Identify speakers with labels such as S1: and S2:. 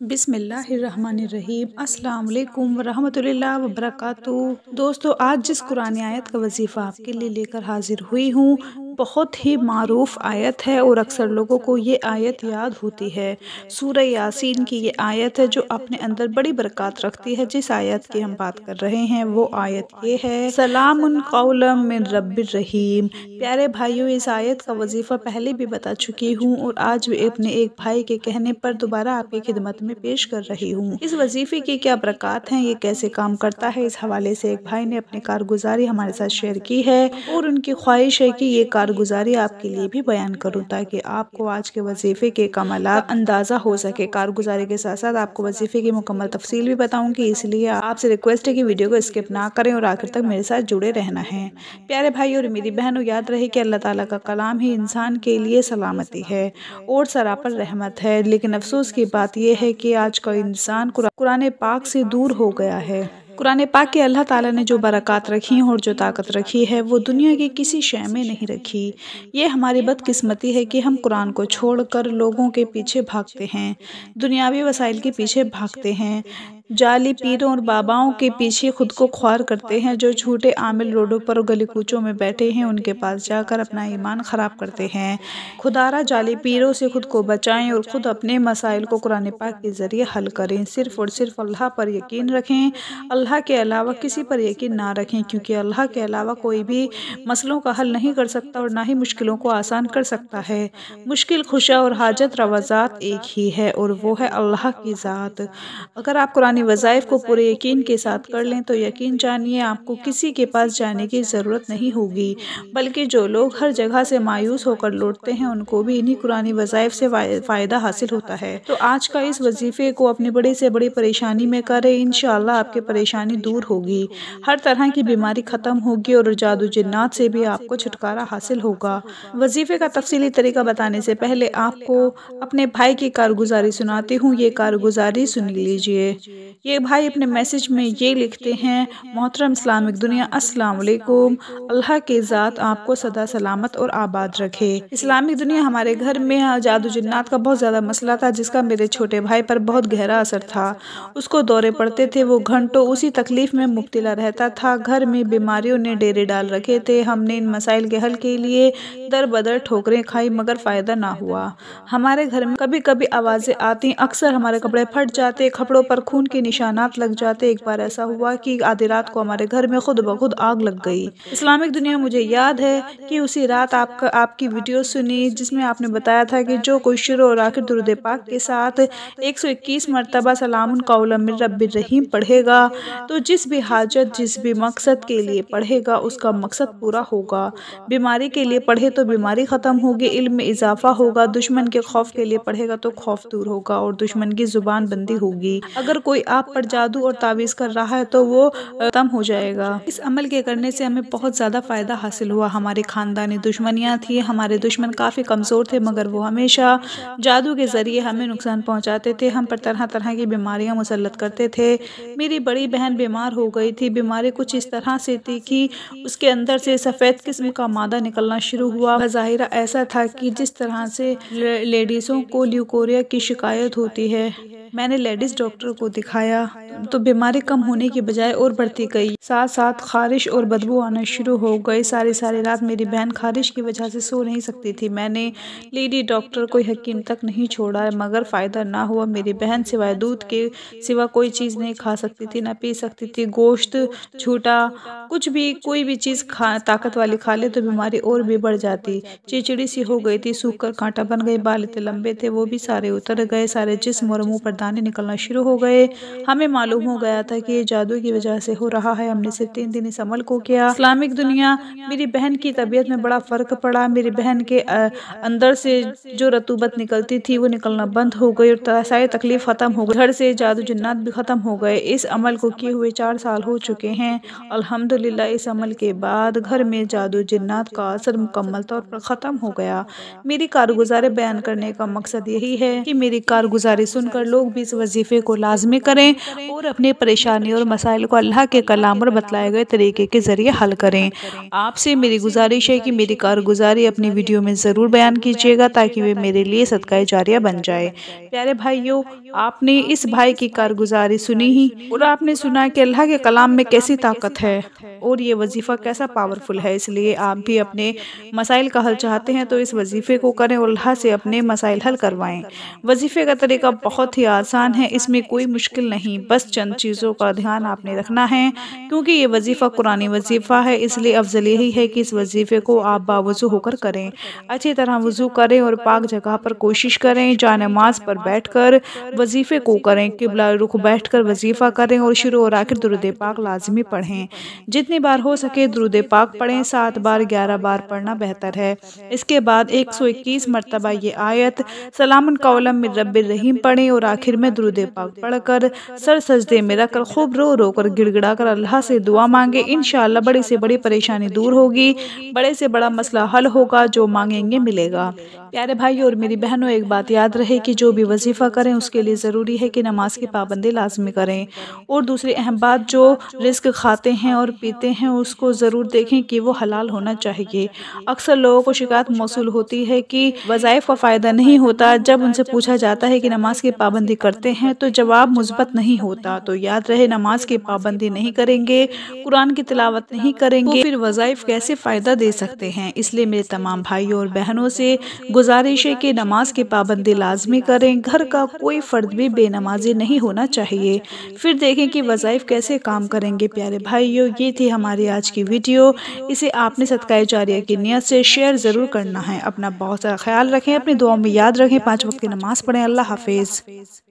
S1: बिस्मिल्लाहिर्रहमानिर्रहीम अस्सलाम वालेकुम वरहमतुल्लाहि वबरकातुहू। दोस्तों, आज जिस कुरानी आयत का वजीफ़ा आपके लिए लेकर हाजिर हुई हूँ, बहुत ही मारूफ आयत है और अक्सर लोगों को ये आयत याद होती है। सूरह यासीन की ये आयत है जो अपने अंदर बड़ी बरक़ात रखती है। जिस आयत की हम बात कर रहे हैं वो आयत ये है, सलामुन कौलम मिन रब्बिर रहीम। प्यारे भाइयों, इस आयत का वजीफ़ा पहले भी बता चुकी हूँ और आज भी अपने एक भाई के कहने पर दोबारा आपकी खिदमत में पेश कर रही हूँ। इस वजीफे की क्या बरक़ात हैं, ये कैसे काम करता है, इस हवाले से एक भाई ने अपनी कारगुजारी हमारे साथ शेयर की है और उनकी ख्वाहिश है कि ये कारगुजारी आपके लिए भी बयान करूँ ताकि आपको आज के वजीफे के कमालात अंदाज़ा हो सके। कारगुजारी के साथ साथ आपको वजीफे की मुकम्मल तफसील भी बताऊँगी, इसलिए आपसे रिक्वेस्ट है कि वीडियो को स्किप ना करें और आखिर तक मेरे साथ जुड़े रहना है। प्यारे भाई और मेरी बहनों, याद रहे कि अल्लाह ताला का कलाम ही इंसान के लिए सलामती है और सरापर रहमत है। लेकिन अफसोस की बात यह है कि आज का इंसान कुरान पाक से दूर हो गया है। कुरान पाक के अल्लाह ताला ने जो बरक़ात रखी हैं और जो ताकत रखी है वो दुनिया की किसी शय में नहीं रखी। ये हमारी बदकिस्मती है कि हम कुरान को छोड़कर लोगों के पीछे भागते हैं, दुनियावी वसाइल के पीछे भागते हैं, जाली पीरों और बाबाओं के पीछे खुद को ख्वार करते हैं, जो झूठे आमिल रोडों पर गली कूचों में बैठे हैं उनके पास जाकर अपना ईमान ख़राब करते हैं। खुदारा जाली पीरों से खुद को बचाएं और ख़ुद अपने मसाइल को कुरान पाक के ज़रिए हल करें। सिर्फ़ और सिर्फ अल्लाह पर यकीन रखें, अल्लाह के अलावा किसी पर यकीन ना रखें, क्योंकि अल्लाह के अलावा कोई भी मसलों का हल नहीं कर सकता और ना ही मुश्किलों को आसान कर सकता है। मुश्किल खुशा और हाजत रवा ज़ात एक ही है और वो है अल्लाह की ज़ात। अगर आप कुरानी वज़ाइफ को पूरे यकीन के साथ कर लें तो यकीन जानिए आपको किसी के पास जाने की ज़रूरत नहीं होगी, बल्कि जो लोग हर जगह से मायूस होकर लौटते हैं उनको भी इन्हीं कुरानी वज़ाइफ से फ़ायदा हासिल होता है। तो आज का इस वजीफ़े को अपनी बड़ी से बड़ी परेशानी में करें, इंशाअल्लाह आपकी परेशानी दूर होगी, हर तरह की बीमारी ख़त्म होगी और जादू जिन्नात से भी आपको छुटकारा हासिल होगा। वजीफ़े का तफसीली तरीका बताने से पहले आपको अपने भाई की कारगुजारी सुनाती हूँ, ये कारगुजारी सुन लीजिए। ये भाई अपने मैसेज में ये लिखते हैं, मोहतरम इस्लामिक दुनिया, अस्सलाम वालेकुम। अल्लाह की ज़ात आपको सदा सलामत और आबाद रखे। इस्लामिक दुनिया, हमारे घर में जादू जिन्नात का बहुत ज़्यादा मसला था जिसका मेरे छोटे भाई पर बहुत गहरा असर था। उसको दौरे पड़ते थे, वो घंटों उसी तकलीफ़ में मुब्तला रहता था। घर में बीमारियों ने डेरे डाल रखे थे। हमने इन मसाइल के हल के लिए दर बदर ठोकरें खाई मगर फ़ायदा ना हुआ। हमारे घर में कभी कभी आवाज़ें आती, अक्सर हमारे कपड़े फट जाते, कपड़ों पर खून के निशानात लग जाते। एक बार ऐसा हुआ कि आधी रात को हमारे घर में खुद ब खुद आग लग गई। इस्लामिक दुनिया, मुझे याद है कि उसी रात आपकी वीडियो सुनी जिसमें आपने बताया था कि जो कोई शुरू और आखिर दुरूद पाक के साथ 121 मरतबा सलामुन कौलम मिन रब्बिर रहीम पढ़ेगा तो जिस भी हाजत, जिस भी मकसद के लिए पढ़ेगा उसका मकसद पूरा होगा। बीमारी के लिए पढ़े तो बीमारी ख़त्म होगी, इल्म में इजाफा होगा। दुश्मन के खौफ के लिए पढ़ेगा तो खौफ दूर होगा और दुश्मन की ज़ुबान बंदी होगी। अगर कोई आप पर जादू और तावीज़ कर रहा है तो वो ख़त्म हो जाएगा। इस अमल के करने से हमें बहुत ज़्यादा फ़ायदा हासिल हुआ। हमारी ख़ानदानी दुश्मनियाँ थी, हमारे दुश्मन काफ़ी कमज़ोर थे मगर वो हमेशा जादू के ज़रिए हमें नुकसान पहुँचाते थे, हम पर तरह तरह की बीमारियाँ मुसल्लत करते थे। मेरी बड़ी बहन बीमार हो गई थी। बीमारी कुछ इस तरह से थी कि उसके अंदर से सफ़ेद किस्म का मादा निकलना शुरू हुआ। बज़ाहिरा ऐसा था कि जिस तरह से लेडीज़ों को ल्यूकोरिया की शिकायत होती है। मैंने लेडीज़ डॉक्टर को दिखाया तो बीमारी कम होने की बजाय और बढ़ती गई। साथ साथ खारिश और बदबू आना शुरू हो गई। सारी सारी रात मेरी बहन खारिश की वजह से सो नहीं सकती थी। मैंने लेडी डॉक्टर, कोई हकीम तक नहीं छोड़ा मगर फ़ायदा ना हुआ। मेरी बहन सिवाय दूध के सिवा कोई चीज़ नहीं खा सकती थी, ना पी सकती थी। गोश्त, झूठा, कुछ भी, कोई भी चीज़ ताकत वाली खा ले तो बीमारी और भी बढ़ जाती। चिड़चिड़ी सी हो गई थी, सूख कर कांटा बन गई। बाल इतने लंबे थे वो भी सारे उतर गए। सारे जिस्म और मुँह पर दाने निकलना शुरू हो गए। हमें मालूम हो गया था कि ये जादू की वजह से हो रहा है। हमने सिर्फ 3 दिन इस अमल को किया। इस्लामिक दुनिया, मेरी बहन की तबीयत में बड़ा फ़र्क पड़ा। मेरी बहन के अंदर से जो रतूबत निकलती थी वो निकलना बंद हो गई और सारी तकलीफ़ ख़त्म हो गई। घर से जादू जिन्नात भी ख़त्म हो गए। इस अमल को किए हुए 4 साल हो चुके हैं। अल्हम्दुलिल्लाह, इस अमल के बाद घर में जादू जिन्नात का असर मुकम्मल तौर पर ख़त्म हो गया। मेरी कारगुजारी बयान करने का मकसद यही है कि मेरी कारगुजारी सुनकर लोग लोग भी इस वजीफ़े को लाज़मी करें और अपनी परेशानी और मसाइल को अल्लाह के कलाम और बतलाए गए तरीके के ज़रिए हल करें। आपसे मेरी गुजारिश है कि मेरी कारगुजारी अपनी वीडियो में ज़रूर बयान कीजिएगा ताकि वे मेरे लिए सदका जारिया बन जाए। प्यारे भाइयों, आपने इस भाई की कारगुजारी सुनी ही और आपने सुना कि अल्लाह के कलाम में कैसी ताकत है और ये वजीफ़ा कैसा पावरफुल है। इसलिए आप भी अपने मसाइल का हल चाहते हैं तो इस वजीफ़े को करें और अल्लाह से अपने मसाइल हल करवाएं। वजीफ़े का तरीका बहुत ही आसान है, इसमें कोई मुश्किल नहीं, बस चंद चीज़ों का ध्यान आपने रखना है। क्योंकि ये वजीफ़ा कुरानी वजीफ़ा है, इसलिए अफजल यही है कि इस वजीफ़े को आप बावज़ू होकर करें। अच्छी तरह वज़ू करें और पाक जगह पर कोशिश करें, जानमाज़ पर बैठकर वजीफ़े को करें, किबला रुख बैठकर वजीफ़ा करें और शुरू और आखिर दुरूद पाक लाज़मी पढ़ें। जितनी बार हो सके दुरूद पाक पढ़ें, 7 बार 11 बार पढ़ना बेहतर है। इसके बाद 121 मरतबा ये आयत सलामुन कौलन मिन रब्बिर रहीम पढ़ें और आखिर में दुरूद पाक पढ़कर सर सजदे में रखकर खूब रो रो कर गिड़गिड़ा कर अल्लाह से दुआ मांगे। इंशाअल्लाह बड़ी से बड़ी परेशानी दूर होगी, बड़े से बड़ा मसला हल होगा, जो मांगेंगे मिलेगा। प्यारे भाई और मेरी बहनों, एक बात याद रहे कि जो भी वजीफ़ा करें उसके लिए ज़रूरी है कि नमाज की पाबंदी लाजमी करें। और दूसरी अहम बात, जो रिस्क खाते हैं और पीते हैं उसको ज़रूर देखें कि वो हलाल होना चाहिए। अक्सर लोगों को शिकायत मौसूल होती है कि वज़ाइफ़ का फ़ायदा नहीं होता। जब उनसे पूछा जाता है कि नमाज की पाबंदी करते हैं तो जवाब मुस्बत नहीं होता। तो याद रहे, नमाज की पाबंदी नहीं करेंगे, कुरान की तिलावत नहीं करेंगे, तो फिर वज़ाइफ़ कैसे फ़ायदा दे सकते हैं। इसलिए मेरे तमाम भाइयों और बहनों से गुजारिश है कि नमाज की पाबंदी लाजमी करें। घर का कोई फ़र्द भी बेनमाजी नहीं होना चाहिए, फिर देखें कि वज़ाइफ़ कैसे काम करेंगे। प्यारे भाइयों, ये थी हमारी आज की वीडियो। इसे आपने सदका जारिया की नियत से शेयर ज़रूर करना है। अपना बहुत सारा ख्याल रखें, अपनी दुआओं में याद रखें, 5 वक्त की नमाज़ पढ़ें। अल्लाह हाफिज़।